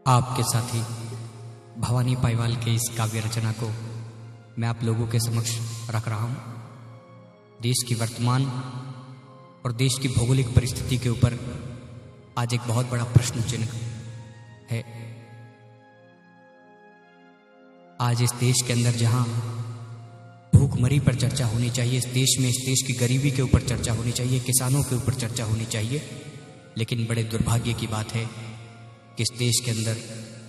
आपके साथी भवानी पाईवाल के इस काव्य रचना को मैं आप लोगों के समक्ष रख रहा हूँ। देश की वर्तमान और देश की भौगोलिक परिस्थिति के ऊपर आज एक बहुत बड़ा प्रश्न चिन्ह है। आज इस देश के अंदर जहाँ भूखमरी पर चर्चा होनी चाहिए, इस देश में इस देश की गरीबी के ऊपर चर्चा होनी चाहिए, किसानों के ऊपर चर्चा होनी चाहिए, लेकिन बड़े दुर्भाग्य की बात है कि इस देश के अंदर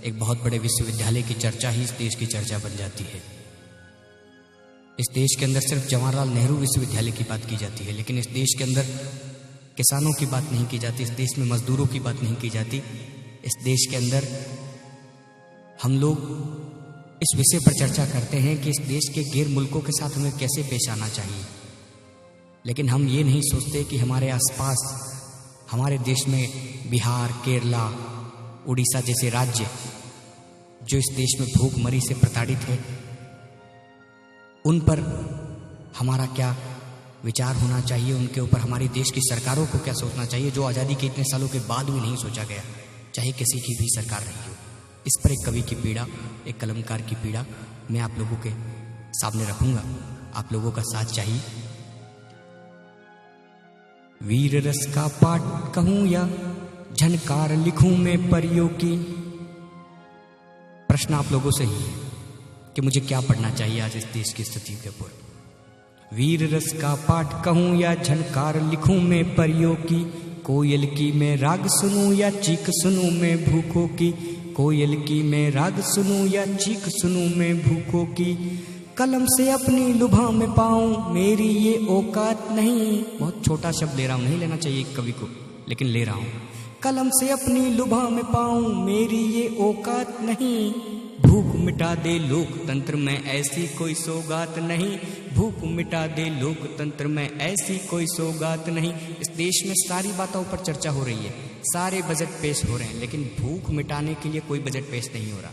एक बहुत बड़े विश्वविद्यालय की चर्चा ही इस देश की चर्चा बन जाती है। इस देश के अंदर सिर्फ जवाहरलाल नेहरू विश्वविद्यालय की बात की जाती है, लेकिन इस देश के अंदर किसानों की बात नहीं की जाती, इस देश में मजदूरों की बात नहीं की जाती। इस देश के अंदर हम लोग इस विषय पर चर्चा करते हैं कि इस देश के गैर मुल्कों के साथ हमें कैसे पेश आना चाहिए, लेकिन हम ये नहीं सोचते कि हमारे आसपास हमारे देश में बिहार, केरला, उड़ीसा जैसे राज्य जो इस देश में भूखमरी से प्रताड़ित है, उन पर हमारा क्या विचार होना चाहिए, उनके ऊपर हमारी देश की सरकारों को क्या सोचना चाहिए, जो आज़ादी के इतने सालों के बाद भी नहीं सोचा गया, चाहे किसी की भी सरकार रही हो। इस पर एक कवि की पीड़ा, एक कलमकार की पीड़ा मैं आप लोगों के सामने रखूंगा। आप लोगों का साथ चाहिए। वीर रस का पाठ कहूं या झनकार लिखूं मैं परियों की। प्रश्न आप लोगों से ही है कि मुझे क्या पढ़ना चाहिए आज इस देश की स्थिति के ऊपर। वीर रस का पाठ कहूं या झनकार लिखूं मैं परियों की। कोयल की मैं राग सुनूं या चीख सुनूं मैं भूखों की। कोयल की मैं राग सुनूं या चीख सुनूं मैं भूखों की। कलम से अपनी लुभा में पाऊं मेरी ये औकात नहीं। बहुत छोटा शब्द ले रहा हूं, नहीं लेना चाहिए कवि को, लेकिन ले रहा हूं। कलम से अपनी लुभा में पाऊं मेरी ये औकात नहीं। भूख मिटा दे लोकतंत्र में ऐसी कोई सौगात नहीं। भूख मिटा दे लोकतंत्र में ऐसी कोई सौगात नहीं। इस देश में सारी बातों पर चर्चा हो रही है, सारे बजट पेश हो रहे हैं, लेकिन भूख मिटाने के लिए कोई बजट पेश नहीं हो रहा।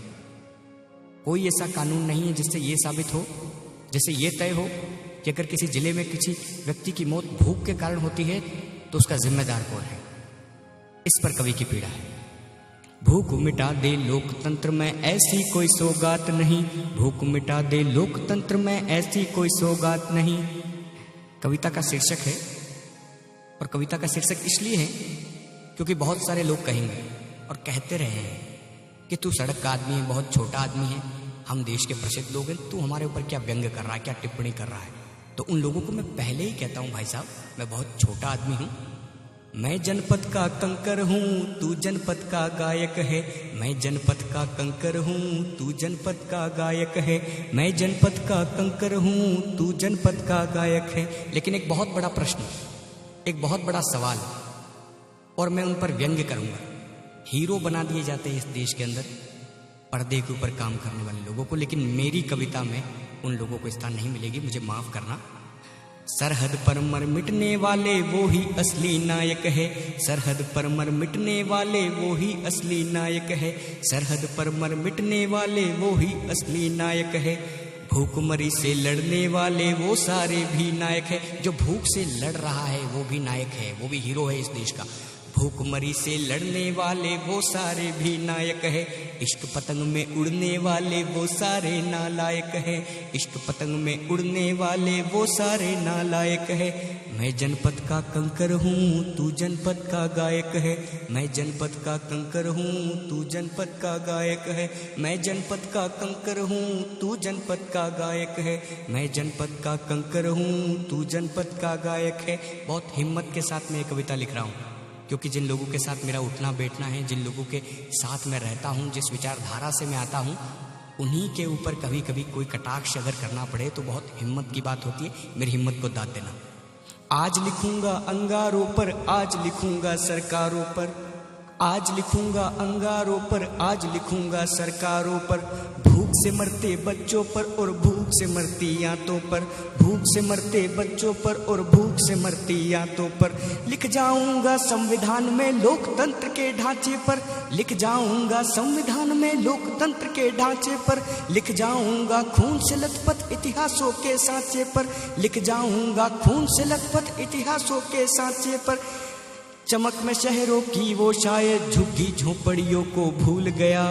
कोई ऐसा कानून नहीं है जिससे ये साबित हो, जिससे ये तय हो कि अगर किसी जिले में किसी व्यक्ति की मौत भूख के कारण होती है तो उसका जिम्मेदार कौन है। इस पर कवि की पीड़ा है। भूख मिटा दे लोकतंत्र में ऐसी कोई सौगात नहीं। भूख मिटा दे लोकतंत्र में ऐसी कोई सौगात नहीं। कविता का शीर्षक है, और कविता का शीर्षक इसलिए है क्योंकि बहुत सारे लोग कहेंगे और कहते रहे हैं कि तू सड़क का आदमी है, बहुत छोटा आदमी है, हम देश के प्रसिद्ध लोग हैं, तू हमारे ऊपर क्या व्यंग कर रहा है, क्या टिप्पणी कर रहा है। तो उन लोगों को मैं पहले ही कहता हूं, भाई साहब मैं बहुत छोटा आदमी हूं, मैं जनपद का कंकर हूँ, तू जनपद का गायक है। मैं जनपद का कंकर हूँ, तू जनपद का गायक है। मैं जनपद का कंकर हूँ, तू जनपद का गायक है। लेकिन एक बहुत बड़ा प्रश्न, एक बहुत बड़ा सवाल, और मैं उन पर व्यंग्य करूंगा। हीरो बना दिए जाते हैं इस देश के अंदर पर्दे के ऊपर काम करने वाले लोगों को, लेकिन मेरी कविता में उन लोगों को स्थान नहीं मिलेगी, मुझे माफ करना। सरहद पर मर मिटने वाले वो ही असली नायक है। सरहद पर मर मिटने वाले वो ही असली नायक है। सरहद पर मर मिटने वाले वो ही असली नायक है। भूखमरी से लड़ने वाले वो सारे भी नायक है। जो भूख से लड़ रहा है वो भी नायक है, वो भी हीरो है इस देश का। भूखमरी से लड़ने वाले वो सारे भी नायक है। इश्क पतंग में उड़ने वाले वो सारे नालायक है। इश्क पतंग में उड़ने वाले वो सारे नालायक है। मैं जनपद का कंकर हूँ, तू जनपद का गायक है। मैं जनपद का कंकर हूँ, तू जनपद का गायक है। मैं जनपद का कंकर हूँ, तू जनपद का गायक है। मैं जनपद का कंकर हूँ, तू जनपद का गायक है। बहुत हिम्मत के साथ मैं ये कविता लिख रहा हूँ, क्योंकि जिन लोगों के साथ मेरा उठना बैठना है, जिन लोगों के साथ मैं रहता हूँ, जिस विचारधारा से मैं आता हूँ, उन्हीं के ऊपर कभी कभी कोई कटाक्ष अगर करना पड़े तो बहुत हिम्मत की बात होती है। मेरी हिम्मत को दाद देना। आज लिखूंगा अंगारों पर, आज लिखूंगा सरकारों पर। आज लिखूंगा अंगारों पर, आज लिखूंगा सरकारों पर। भूख से मरते बच्चों पर और भूख से मरती आंतों पर। भूख से मरते बच्चों पर और भूख से मरती आंतों पर। लिख जाऊंगा संविधान में लोकतंत्र के ढांचे पर। लिख जाऊंगा संविधान में लोकतंत्र के ढांचे पर। लिख जाऊंगा खून से लथपथ इतिहासों के सांचे पर। लिख जाऊंगा खून से लथपथ इतिहासों के सांचे पर। चमक में शहरों की वो शायद झुग्गी झोपड़ियों को भूल गया।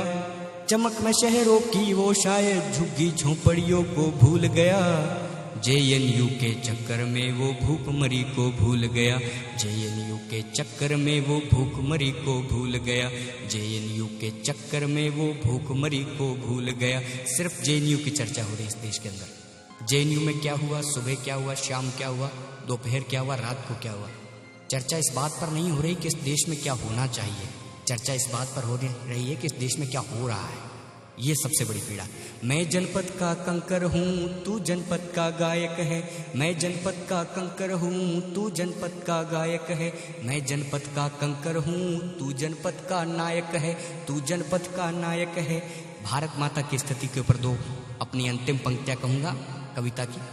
चमक में शहरों की वो शायद झुग्गी झोपड़ियों को भूल गया। जेएनयू के चक्कर में वो भूखमरी को भूल गया। जेएनयू के चक्कर में वो भूखमरी को भूल गया। जेएनयू के चक्कर में वो भूखमरी को भूल गया। सिर्फ जेएनयू की चर्चा हो रही इस देश के अंदर। जेएनयू में क्या हुआ, सुबह क्या हुआ, शाम क्या हुआ, दोपहर क्या हुआ, रात को क्या हुआ। चर्चा इस बात पर नहीं हो रही कि इस देश में क्या होना चाहिए। चर्चा इस बात पर हो रही है कि इस देश में क्या हो रहा है। ये सबसे बड़ी पीड़ा। मैं जनपद का कंकर हूँ, तू जनपद का गायक है। मैं जनपद का कंकर हूँ, तू जनपद का गायक है। मैं जनपद का कंकर हूँ, तू जनपद का नायक है। तू जनपद का नायक है। भारत माता की स्थिति के ऊपर दो अपनी अंतिम पंक्तियाँ कहूँगा कविता की।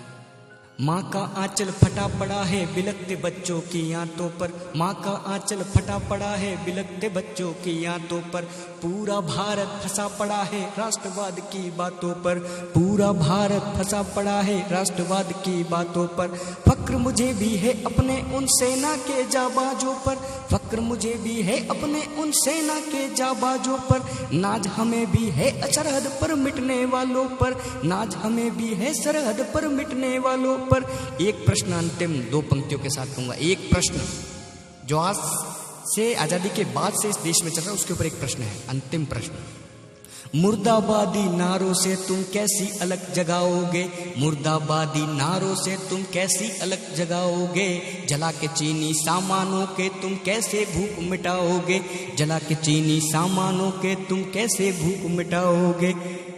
माँ का आंचल फटा पड़ा है बिलखते बच्चों की आंतों पर। माँ का आंचल फटा पड़ा है बिलखते बच्चों की आंतों पर। पूरा भारत फंसा पड़ा है राष्ट्रवाद की बातों पर। पूरा भारत फंसा पड़ा है राष्ट्रवाद की बातों पर। फक्र मुझे भी है अपने उन सेना के जाबाजों पर। फक्र मुझे भी है अपने उन सेना के जाबाजों पर। नाज हमें भी है सरहद पर मिटने वालों पर। नाज हमें भी है सरहद पर मिटने वालों पर। एक प्रश्न अंतिम दो पंक्तियों के साथ कहूंगा। एक प्रश्न जो आज से आजादी के बाद से इस देश में चल रहा है, उसके ऊपर एक प्रश्न है, अंतिम प्रश्न। मुर्दाबादी नारों से तुम कैसी अलग जगाओगे। मुर्दाबादी नारों से तुम कैसी अलग जगाओगे। जला के चीनी सामानों के तुम कैसे भूख मिटाओगे। जला के चीनी सामानों के तुम कैसे भूख मिटाओगे।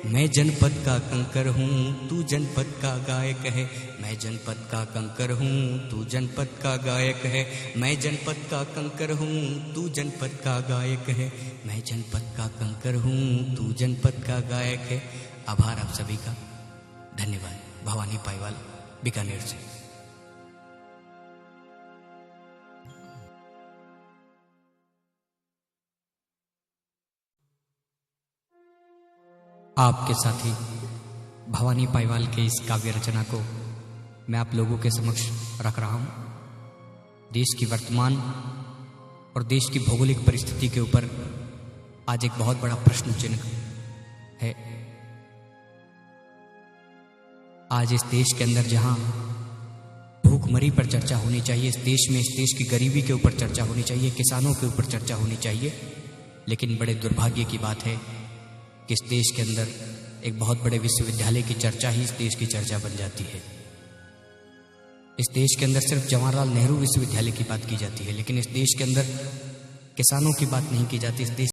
मैं जनपद का कंकर हूँ, तू जनपद का गायक है। मैं जनपद का कंकर हूँ, तू जनपद का गायक है। मैं जनपद का कंकर हूँ, तू जनपद का गायक है। मैं जनपद का कंकर हूँ, तू जनपद का गायक है। आभार आप सभी का, धन्यवाद। भवानी पाईवाल, बीकानेर से। आपके साथी भवानी पाईवाल के इस काव्य रचना को मैं आप लोगों के समक्ष रख रहा हूँ। देश की वर्तमान और देश की भौगोलिक परिस्थिति के ऊपर आज एक बहुत बड़ा प्रश्न चिन्ह है। आज इस देश के अंदर जहां भूखमरी पर चर्चा होनी चाहिए, इस देश में इस देश की गरीबी के ऊपर चर्चा होनी चाहिए, किसानों के ऊपर चर्चा होनी चाहिए, लेकिन बड़े दुर्भाग्य की बात है कि इस देश के अंदर एक बहुत बड़े विश्वविद्यालय की चर्चा ही इस देश की चर्चा बन जाती है। इस देश के अंदर सिर्फ जवाहरलाल नेहरू विश्वविद्यालय की बात की जाती है, लेकिन इस देश के अंदर किसानों की बात नहीं की जाती। इस देश